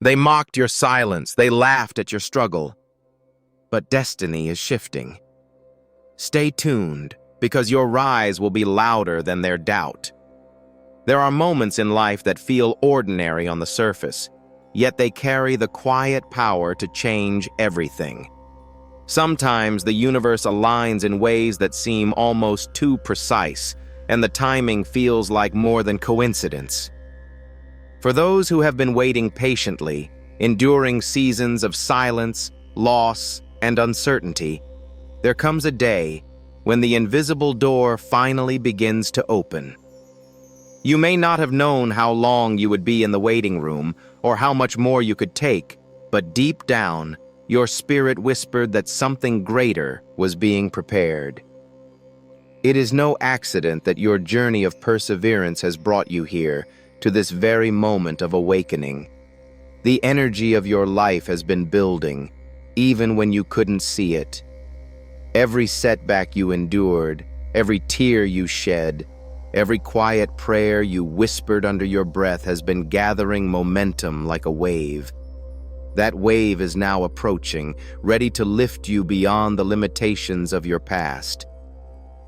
They mocked your silence, they laughed at your struggle. But destiny is shifting. Stay tuned, because your rise will be louder than their doubt. There are moments in life that feel ordinary on the surface, yet they carry the quiet power to change everything. Sometimes the universe aligns in ways that seem almost too precise, and the timing feels like more than coincidence. For those who have been waiting patiently, enduring seasons of silence, loss, and uncertainty, there comes a day when the invisible door finally begins to open. You may not have known how long you would be in the waiting room or how much more you could take, but deep down, your spirit whispered that something greater was being prepared. It is no accident that your journey of perseverance has brought you here, to this very moment of awakening. The energy of your life has been building, even when you couldn't see it. Every setback you endured, every tear you shed, every quiet prayer you whispered under your breath has been gathering momentum like a wave. That wave is now approaching, ready to lift you beyond the limitations of your past.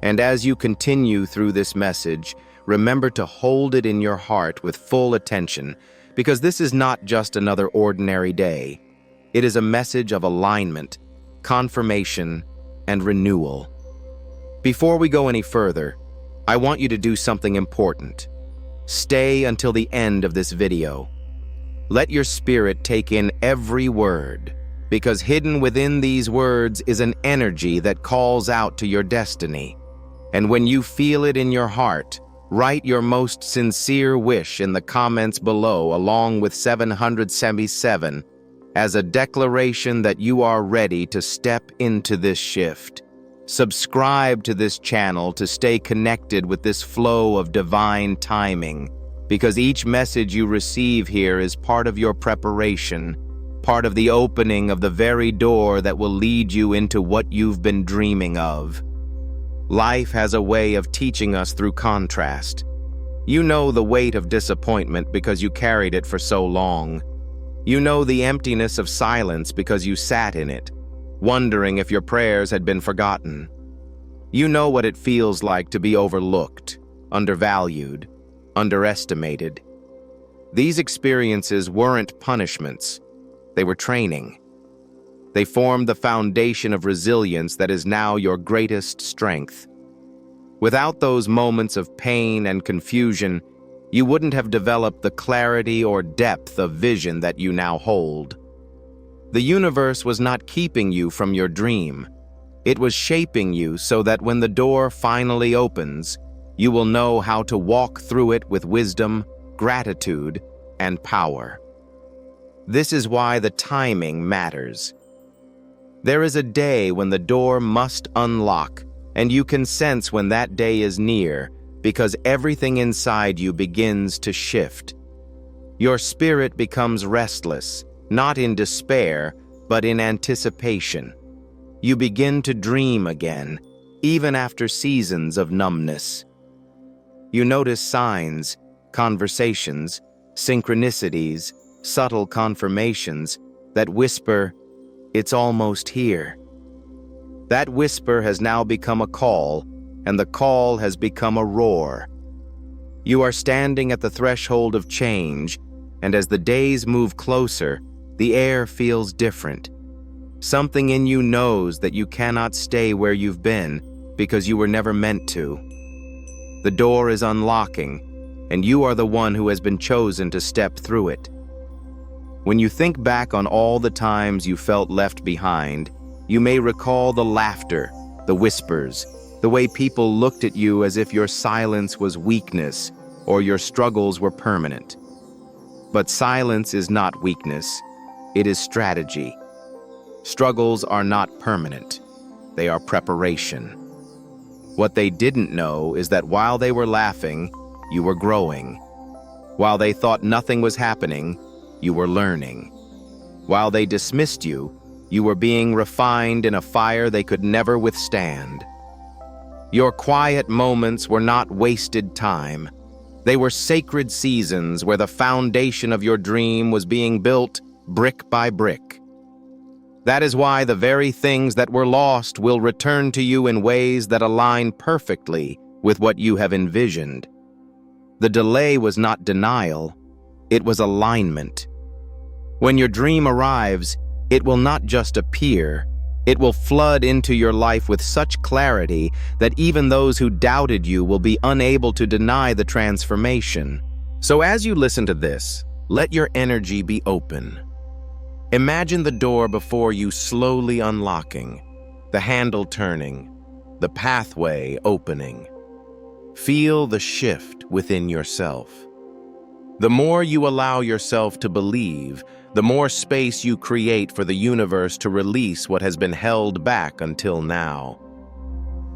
And as you continue through this message, remember to hold it in your heart with full attention, because this is not just another ordinary day. It is a message of alignment, confirmation, and renewal. Before we go any further, I want you to do something important. Stay until the end of this video. Let your spirit take in every word, because hidden within these words is an energy that calls out to your destiny. And when you feel it in your heart, write your most sincere wish in the comments below along with 777 as a declaration that you are ready to step into this shift. Subscribe to this channel to stay connected with this flow of divine timing, because each message you receive here is part of your preparation, part of the opening of the very door that will lead you into what you've been dreaming of. Life has a way of teaching us through contrast. You know the weight of disappointment because you carried it for so long. You know the emptiness of silence because you sat in it, wondering if your prayers had been forgotten. You know what it feels like to be overlooked, undervalued, underestimated. These experiences weren't punishments. They were training. They formed the foundation of resilience that is now your greatest strength. Without those moments of pain and confusion, you wouldn't have developed the clarity or depth of vision that you now hold. The universe was not keeping you from your dream. It was shaping you so that when the door finally opens, you will know how to walk through it with wisdom, gratitude, and power. This is why the timing matters. There is a day when the door must unlock, and you can sense when that day is near, because everything inside you begins to shift. Your spirit becomes restless, not in despair, but in anticipation. You begin to dream again, even after seasons of numbness. You notice signs, conversations, synchronicities, subtle confirmations that whisper, "It's almost here." That whisper has now become a call, and the call has become a roar. You are standing at the threshold of change, and as the days move closer, the air feels different. Something in you knows that you cannot stay where you've been because you were never meant to. The door is unlocking, and you are the one who has been chosen to step through it. When you think back on all the times you felt left behind, you may recall the laughter, the whispers, the way people looked at you as if your silence was weakness or your struggles were permanent. But silence is not weakness, it is strategy. Struggles are not permanent, they are preparation. What they didn't know is that while they were laughing, you were growing. While they thought nothing was happening, you were learning. While they dismissed you, you were being refined in a fire they could never withstand. Your quiet moments were not wasted time. They were sacred seasons where the foundation of your dream was being built brick by brick. That is why the very things that were lost will return to you in ways that align perfectly with what you have envisioned. The delay was not denial, it was alignment. When your dream arrives, it will not just appear, it will flood into your life with such clarity that even those who doubted you will be unable to deny the transformation. So as you listen to this, let your energy be open. Imagine the door before you slowly unlocking, the handle turning, the pathway opening. Feel the shift within yourself. The more you allow yourself to believe, the more space you create for the universe to release what has been held back until now.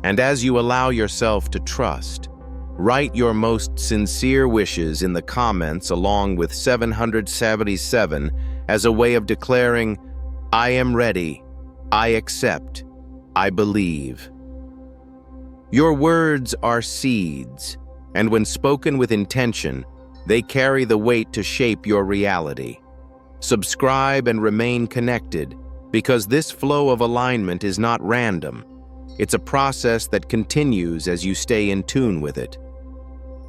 And as you allow yourself to trust, write your most sincere wishes in the comments along with 777 as a way of declaring, I am ready, I accept, I believe. Your words are seeds, and when spoken with intention, they carry the weight to shape your reality. Subscribe and remain connected, because this flow of alignment is not random. It's a process that continues as you stay in tune with it.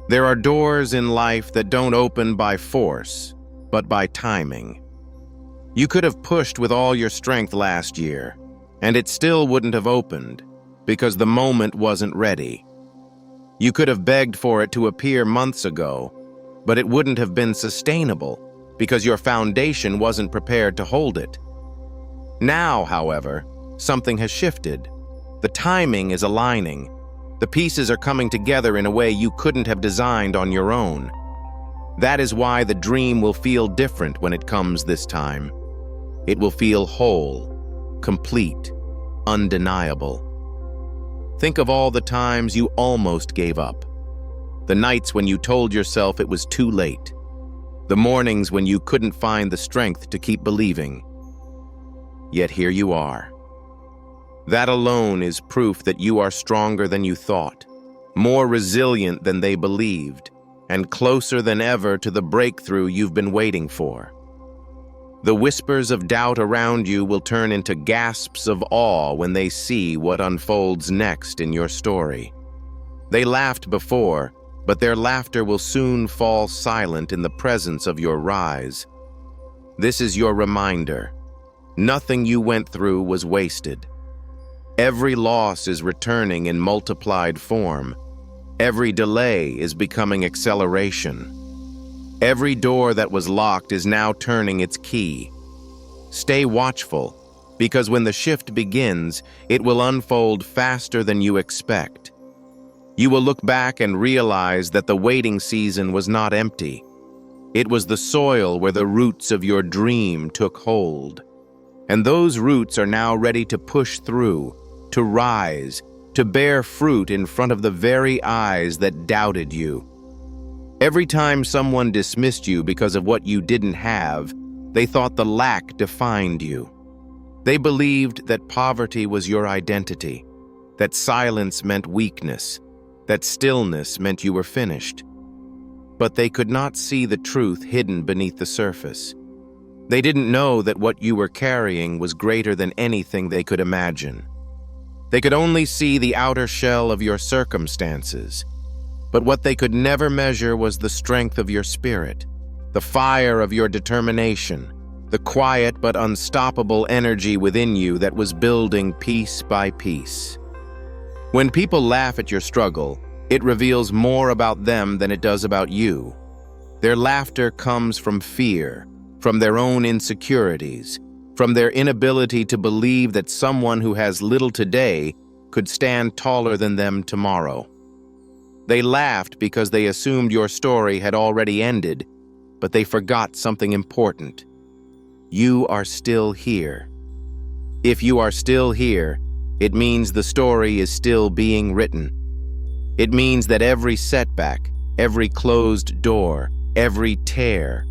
There are doors in life that don't open by force, but by timing. You could have pushed with all your strength last year, and it still wouldn't have opened, because the moment wasn't ready. You could have begged for it to appear months ago, but it wouldn't have been sustainable, because your foundation wasn't prepared to hold it. Now, however, something has shifted. The timing is aligning. The pieces are coming together in a way you couldn't have designed on your own. That is why the dream will feel different when it comes this time. It will feel whole, complete, undeniable. Think of all the times you almost gave up. The nights when you told yourself it was too late. The mornings when you couldn't find the strength to keep believing. Yet here you are. That alone is proof that you are stronger than you thought, more resilient than they believed, and closer than ever to the breakthrough you've been waiting for. The whispers of doubt around you will turn into gasps of awe when they see what unfolds next in your story. They laughed before, but their laughter will soon fall silent in the presence of your rise. This is your reminder. Nothing you went through was wasted. Every loss is returning in multiplied form. Every delay is becoming acceleration. Every door that was locked is now turning its key. Stay watchful, because when the shift begins, it will unfold faster than you expect. You will look back and realize that the waiting season was not empty. It was the soil where the roots of your dream took hold. And those roots are now ready to push through, to rise, to bear fruit in front of the very eyes that doubted you. Every time someone dismissed you because of what you didn't have, they thought the lack defined you. They believed that poverty was your identity, that silence meant weakness, that stillness meant you were finished. But they could not see the truth hidden beneath the surface. They didn't know that what you were carrying was greater than anything they could imagine. They could only see the outer shell of your circumstances, but what they could never measure was the strength of your spirit, the fire of your determination, the quiet but unstoppable energy within you that was building piece by piece. When people laugh at your struggle, it reveals more about them than it does about you. Their laughter comes from fear, from their own insecurities, from their inability to believe that someone who has little today could stand taller than them tomorrow. They laughed because they assumed your story had already ended, but they forgot something important. You are still here. If you are still here, it means the story is still being written. It means that every setback, every closed door, every tear,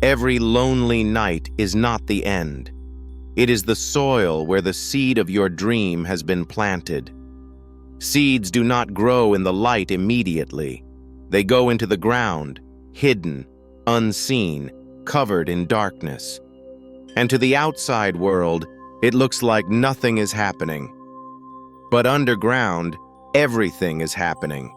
every lonely night is not the end. It is the soil where the seed of your dream has been planted. Seeds do not grow in the light immediately. They go into the ground, hidden, unseen, covered in darkness. And to the outside world, it looks like nothing is happening. But underground, everything is happening.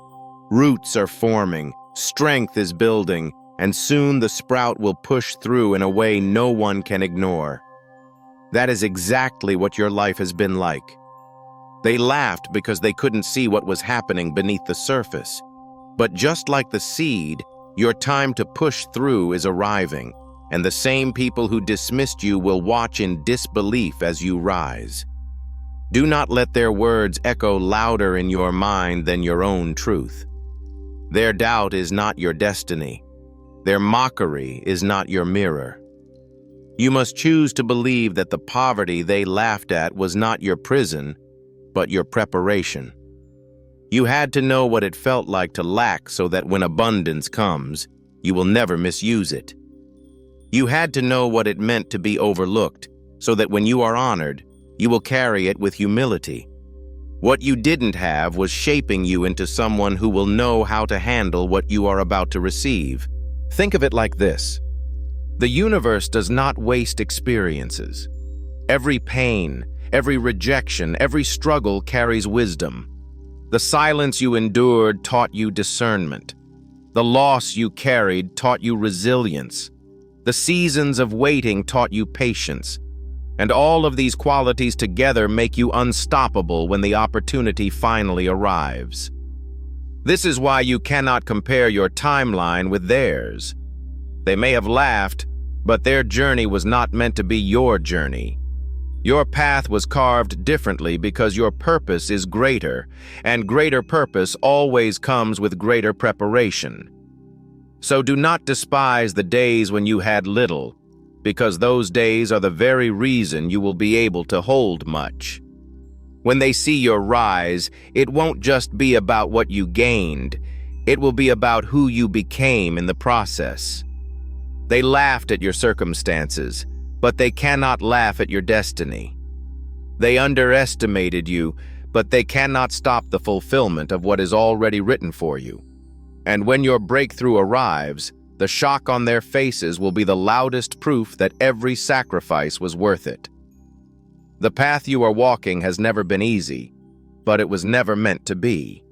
Roots are forming, strength is building, and soon the sprout will push through in a way no one can ignore. That is exactly what your life has been like. They laughed because they couldn't see what was happening beneath the surface. But just like the seed, your time to push through is arriving, and the same people who dismissed you will watch in disbelief as you rise. Do not let their words echo louder in your mind than your own truth. Their doubt is not your destiny. Their mockery is not your mirror. You must choose to believe that the poverty they laughed at was not your prison, but your preparation. You had to know what it felt like to lack so that when abundance comes, you will never misuse it. You had to know what it meant to be overlooked so that when you are honored, you will carry it with humility. What you didn't have was shaping you into someone who will know how to handle what you are about to receive. Think of it like this. The universe does not waste experiences. Every pain, every rejection, every struggle carries wisdom. The silence you endured taught you discernment. The loss you carried taught you resilience. The seasons of waiting taught you patience. And all of these qualities together make you unstoppable when the opportunity finally arrives. This is why you cannot compare your timeline with theirs. They may have laughed, but their journey was not meant to be your journey. Your path was carved differently because your purpose is greater, and greater purpose always comes with greater preparation. So do not despise the days when you had little, because those days are the very reason you will be able to hold much. When they see your rise, it won't just be about what you gained, it will be about who you became in the process. They laughed at your circumstances, but they cannot laugh at your destiny. They underestimated you, but they cannot stop the fulfillment of what is already written for you. And when your breakthrough arrives, the shock on their faces will be the loudest proof that every sacrifice was worth it. The path you are walking has never been easy, but it was never meant to be.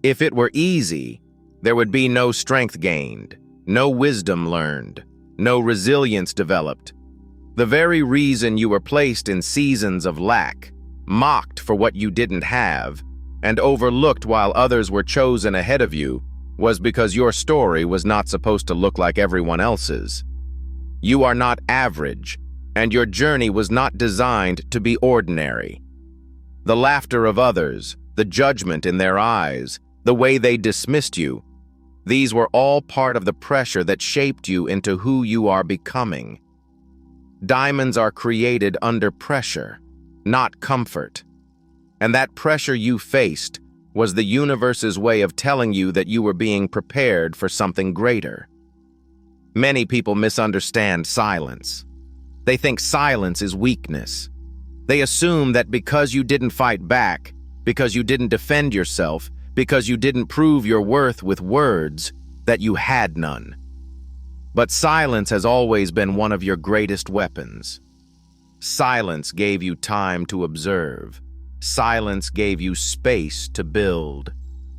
If it were easy, there would be no strength gained, no wisdom learned, no resilience developed. The very reason you were placed in seasons of lack, mocked for what you didn't have, and overlooked while others were chosen ahead of you, was because your story was not supposed to look like everyone else's. You are not average, and your journey was not designed to be ordinary. The laughter of others, the judgment in their eyes, the way they dismissed you, these were all part of the pressure that shaped you into who you are becoming. Diamonds are created under pressure, not comfort. And that pressure you faced was the universe's way of telling you that you were being prepared for something greater. Many people misunderstand silence. They think silence is weakness. They assume that because you didn't fight back, because you didn't defend yourself, because you didn't prove your worth with words, that you had none. But silence has always been one of your greatest weapons. Silence gave you time to observe. Silence gave you space to build.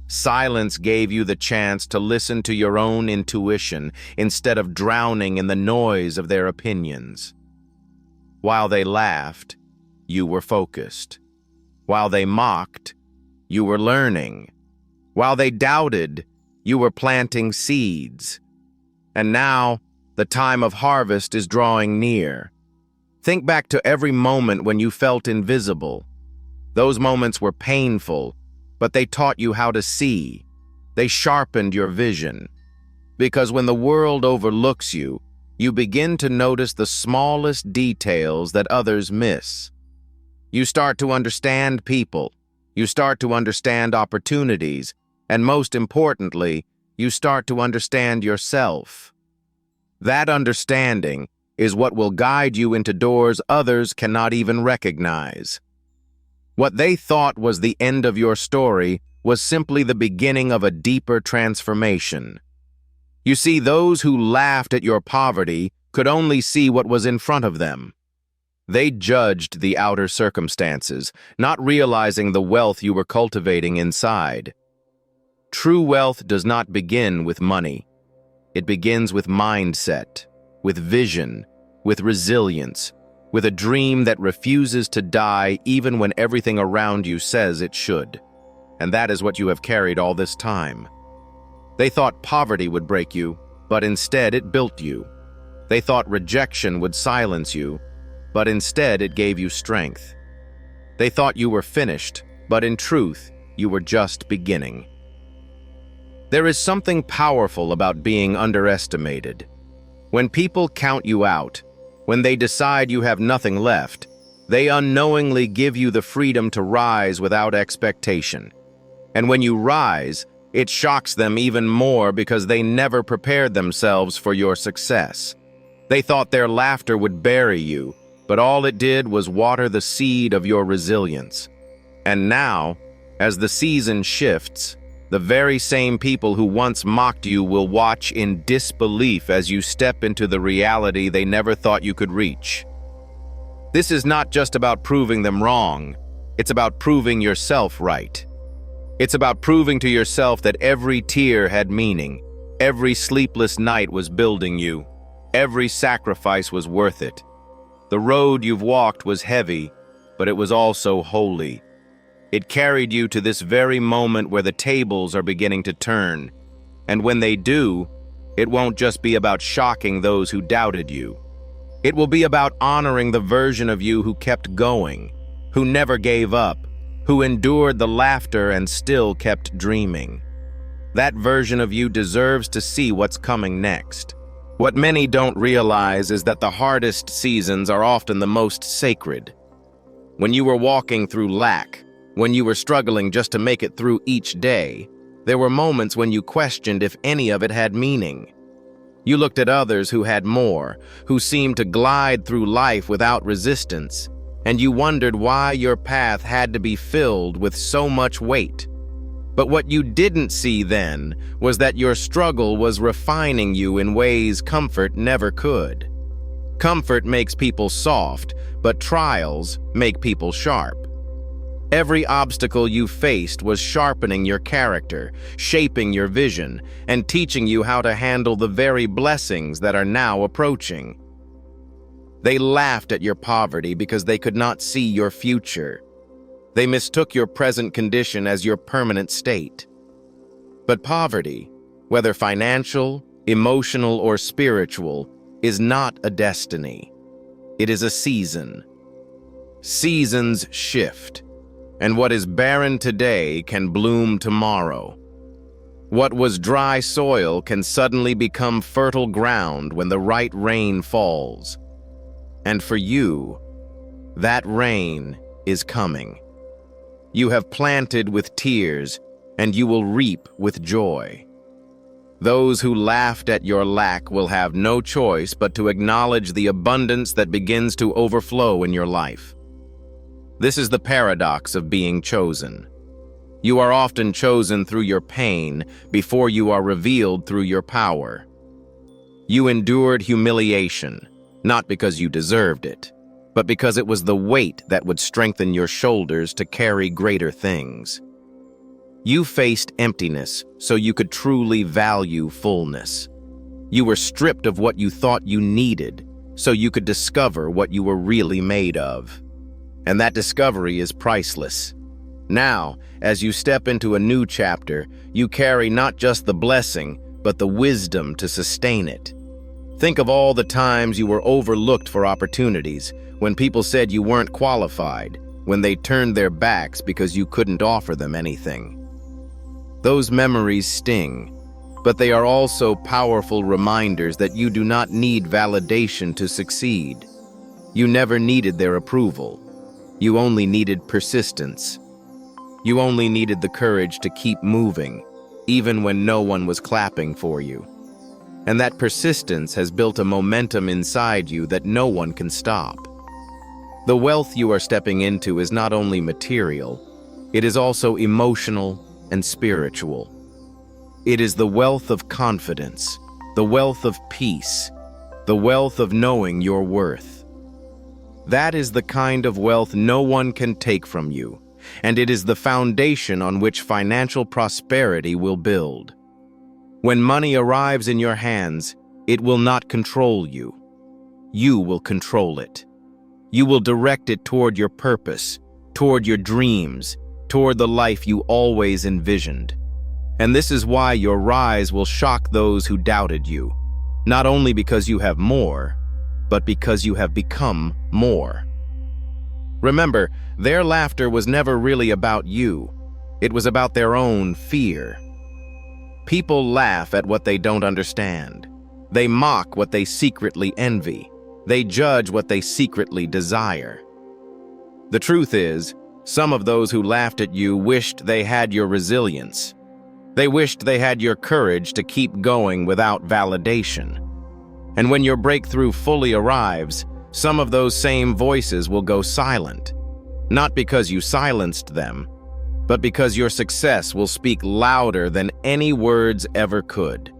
Silence gave you the chance to listen to your own intuition instead of drowning in the noise of their opinions. While they laughed, you were focused. While they mocked, you were learning. While they doubted, you were planting seeds. And now, the time of harvest is drawing near. Think back to every moment when you felt invisible. Those moments were painful, but they taught you how to see. They sharpened your vision. Because when the world overlooks you, you begin to notice the smallest details that others miss. You start to understand people. You start to understand opportunities. And most importantly, you start to understand yourself. That understanding is what will guide you into doors others cannot even recognize. What they thought was the end of your story was simply the beginning of a deeper transformation. You see, those who laughed at your poverty could only see what was in front of them. They judged the outer circumstances, not realizing the wealth you were cultivating inside. True wealth does not begin with money. It begins with mindset, with vision, with resilience, with a dream that refuses to die even when everything around you says it should. And that is what you have carried all this time. They thought poverty would break you, but instead it built you. They thought rejection would silence you, but instead it gave you strength. They thought you were finished, but in truth, you were just beginning. There is something powerful about being underestimated. When people count you out, when they decide you have nothing left, they unknowingly give you the freedom to rise without expectation. And when you rise, it shocks them even more because they never prepared themselves for your success. They thought their laughter would bury you, but all it did was water the seed of your resilience. And now, as the season shifts, the very same people who once mocked you will watch in disbelief as you step into the reality they never thought you could reach. This is not just about proving them wrong, it's about proving yourself right. It's about proving to yourself that every tear had meaning, every sleepless night was building you, every sacrifice was worth it. The road you've walked was heavy, but it was also holy. It carried you to this very moment where the tables are beginning to turn. And when they do, it won't just be about shocking those who doubted you. It will be about honoring the version of you who kept going, who never gave up, who endured the laughter and still kept dreaming. That version of you deserves to see what's coming next. What many don't realize is that the hardest seasons are often the most sacred. When you were walking through lack, when you were struggling just to make it through each day, there were moments when you questioned if any of it had meaning. You looked at others who had more, who seemed to glide through life without resistance, and you wondered why your path had to be filled with so much weight. But what you didn't see then was that your struggle was refining you in ways comfort never could. Comfort makes people soft, but trials make people sharp. Every obstacle you faced was sharpening your character, shaping your vision, and teaching you how to handle the very blessings that are now approaching. They laughed at your poverty because they could not see your future. They mistook your present condition as your permanent state. But poverty, whether financial, emotional, or spiritual, is not a destiny. It is a season. Seasons shift, and what is barren today can bloom tomorrow. What was dry soil can suddenly become fertile ground when the right rain falls. And for you, that rain is coming. You have planted with tears, and you will reap with joy. Those who laughed at your lack will have no choice but to acknowledge the abundance that begins to overflow in your life. This is the paradox of being chosen. You are often chosen through your pain before you are revealed through your power. You endured humiliation, not because you deserved it, but because it was the weight that would strengthen your shoulders to carry greater things. You faced emptiness so you could truly value fullness. You were stripped of what you thought you needed so you could discover what you were really made of. And that discovery is priceless. Now, as you step into a new chapter, you carry not just the blessing, but the wisdom to sustain it. Think of all the times you were overlooked for opportunities, when people said you weren't qualified, when they turned their backs because you couldn't offer them anything. Those memories sting, but they are also powerful reminders that you do not need validation to succeed. You never needed their approval. You only needed persistence. You only needed the courage to keep moving, even when no one was clapping for you. And that persistence has built a momentum inside you that no one can stop. The wealth you are stepping into is not only material, it is also emotional, and spiritual. It is the wealth of confidence, the wealth of peace, the wealth of knowing your worth. That is the kind of wealth no one can take from you, and it is the foundation on which financial prosperity will build. When money arrives in your hands, it will not control you. You will control it. You will direct it toward your purpose, toward your dreams, toward the life you always envisioned. And this is why your rise will shock those who doubted you, not only because you have more, but because you have become more. Remember, their laughter was never really about you. It was about their own fear. People laugh at what they don't understand. They mock what they secretly envy. They judge what they secretly desire. The truth is, some of those who laughed at you wished they had your resilience. They wished they had your courage to keep going without validation. And when your breakthrough fully arrives, some of those same voices will go silent. Not because you silenced them, but because your success will speak louder than any words ever could.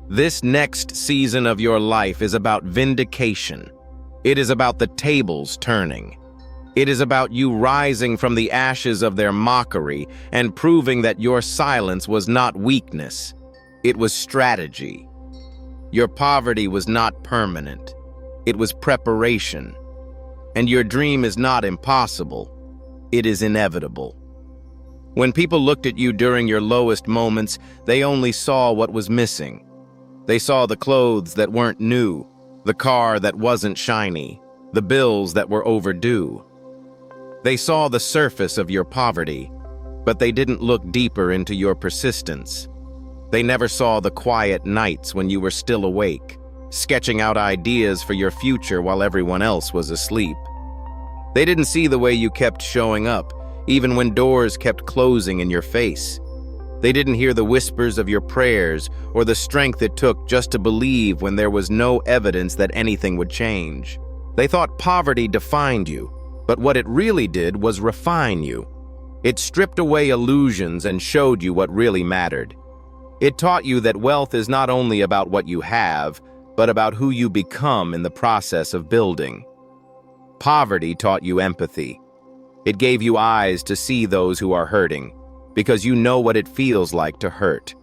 This next season of your life is about vindication. It is about the tables turning. It is about you rising from the ashes of their mockery and proving that your silence was not weakness. It was strategy. Your poverty was not permanent. It was preparation. And your dream is not impossible. It is inevitable. When people looked at you during your lowest moments, they only saw what was missing. They saw the clothes that weren't new, the car that wasn't shiny, the bills that were overdue. They saw the surface of your poverty, but they didn't look deeper into your persistence. They never saw the quiet nights when you were still awake, sketching out ideas for your future while everyone else was asleep. They didn't see the way you kept showing up, even when doors kept closing in your face. They didn't hear the whispers of your prayers or the strength it took just to believe when there was no evidence that anything would change. They thought poverty defined you, but what it really did was refine you. It stripped away illusions and showed you what really mattered. It taught you that wealth is not only about what you have, but about who you become in the process of building. Poverty taught you empathy. It gave you eyes to see those who are hurting, because you know what it feels like to hurt.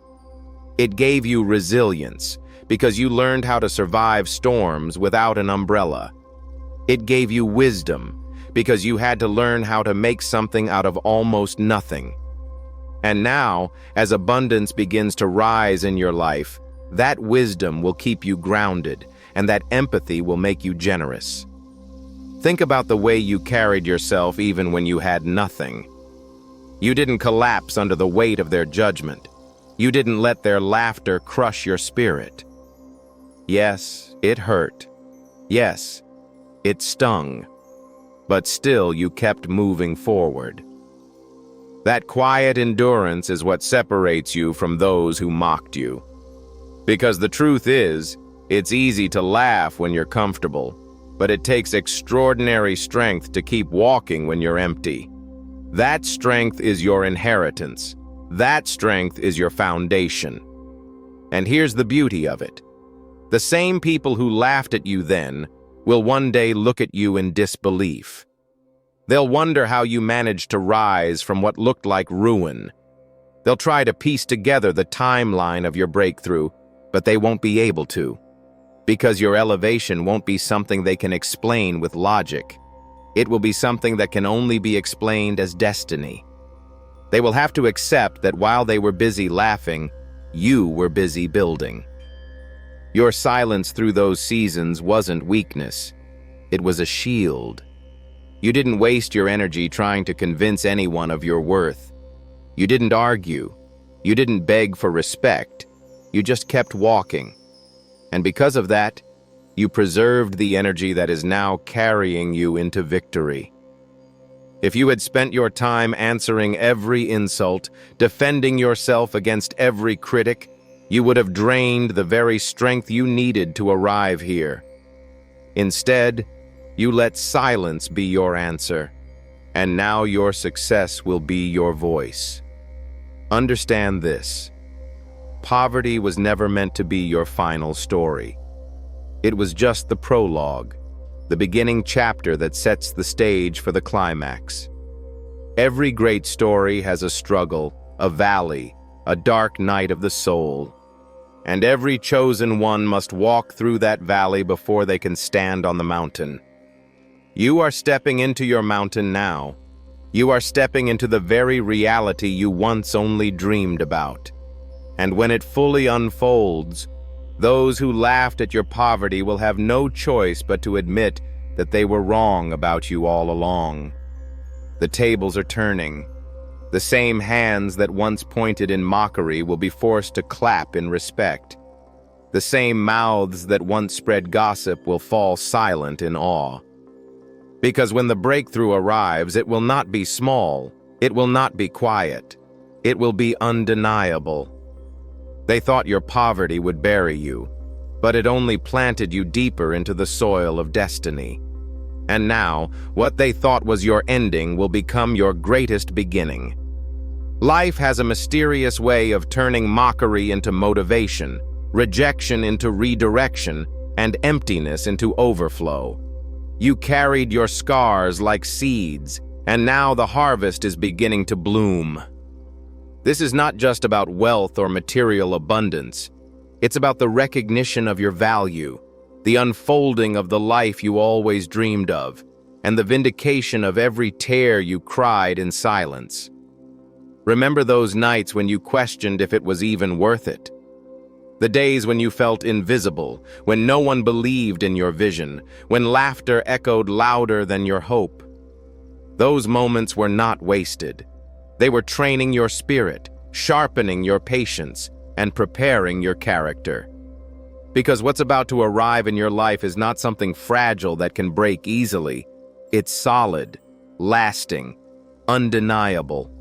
It gave you resilience, because you learned how to survive storms without an umbrella. It gave you wisdom, because you had to learn how to make something out of almost nothing. And now, as abundance begins to rise in your life, that wisdom will keep you grounded, and that empathy will make you generous. Think about the way you carried yourself even when you had nothing. You didn't collapse under the weight of their judgment. You didn't let their laughter crush your spirit. Yes, it hurt. Yes, it stung. But still you kept moving forward. That quiet endurance is what separates you from those who mocked you. Because the truth is, it's easy to laugh when you're comfortable, but it takes extraordinary strength to keep walking when you're empty. That strength is your inheritance. That strength is your foundation. And here's the beauty of it. The same people who laughed at you then will one day look at you in disbelief. They'll wonder how you managed to rise from what looked like ruin. They'll try to piece together the timeline of your breakthrough, but they won't be able to. Because your elevation won't be something they can explain with logic. It will be something that can only be explained as destiny. They will have to accept that while they were busy laughing, you were busy building. Your silence through those seasons wasn't weakness. It was a shield. You didn't waste your energy trying to convince anyone of your worth. You didn't argue. You didn't beg for respect. You just kept walking. And because of that, you preserved the energy that is now carrying you into victory. If you had spent your time answering every insult, defending yourself against every critic, you would have drained the very strength you needed to arrive here. Instead, you let silence be your answer, and now your success will be your voice. Understand this. Poverty was never meant to be your final story. It was just the prologue, the beginning chapter that sets the stage for the climax. Every great story has a struggle, a valley, a dark night of the soul. And every chosen one must walk through that valley before they can stand on the mountain. You are stepping into your mountain now. You are stepping into the very reality you once only dreamed about. And when it fully unfolds, those who laughed at your poverty will have no choice but to admit that they were wrong about you all along. The tables are turning. The same hands that once pointed in mockery will be forced to clap in respect. The same mouths that once spread gossip will fall silent in awe. Because when the breakthrough arrives, it will not be small, it will not be quiet, it will be undeniable. They thought your poverty would bury you, but it only planted you deeper into the soil of destiny. And now, what they thought was your ending will become your greatest beginning. Life has a mysterious way of turning mockery into motivation, rejection into redirection, and emptiness into overflow. You carried your scars like seeds, and now the harvest is beginning to bloom. This is not just about wealth or material abundance. It's about the recognition of your value, the unfolding of the life you always dreamed of, and the vindication of every tear you cried in silence. Remember those nights when you questioned if it was even worth it. The days when you felt invisible, when no one believed in your vision, when laughter echoed louder than your hope. Those moments were not wasted. They were training your spirit, sharpening your patience, and preparing your character. Because what's about to arrive in your life is not something fragile that can break easily. It's solid, lasting, undeniable.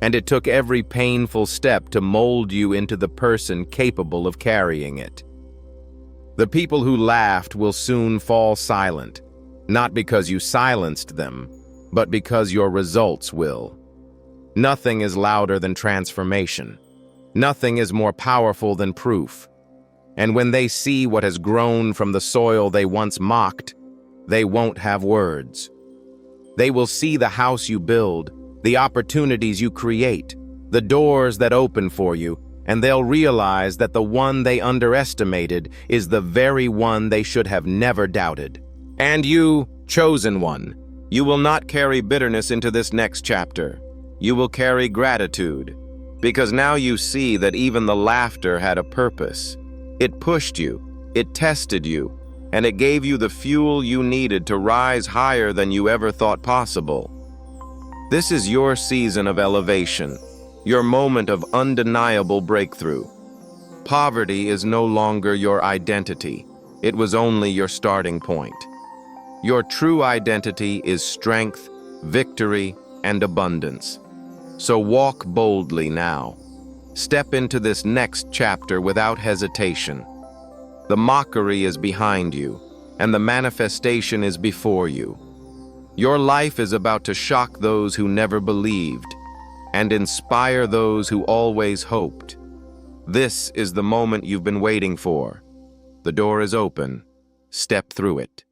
And it took every painful step to mold you into the person capable of carrying it. The people who laughed will soon fall silent, not because you silenced them, but because your results will. Nothing is louder than transformation. Nothing is more powerful than proof. And when they see what has grown from the soil they once mocked, they won't have words. They will see the house you build, the opportunities you create, the doors that open for you, and they'll realize that the one they underestimated is the very one they should have never doubted. And you, chosen one, you will not carry bitterness into this next chapter. You will carry gratitude, because now you see that even the laughter had a purpose. It pushed you, it tested you, and it gave you the fuel you needed to rise higher than you ever thought possible. This is your season of elevation, your moment of undeniable breakthrough. Poverty is no longer your identity. It was only your starting point. Your true identity is strength, victory, and abundance. So walk boldly now. Step into this next chapter without hesitation. The mockery is behind you, and the manifestation is before you. Your life is about to shock those who never believed, and inspire those who always hoped. This is the moment you've been waiting for. The door is open. Step through it.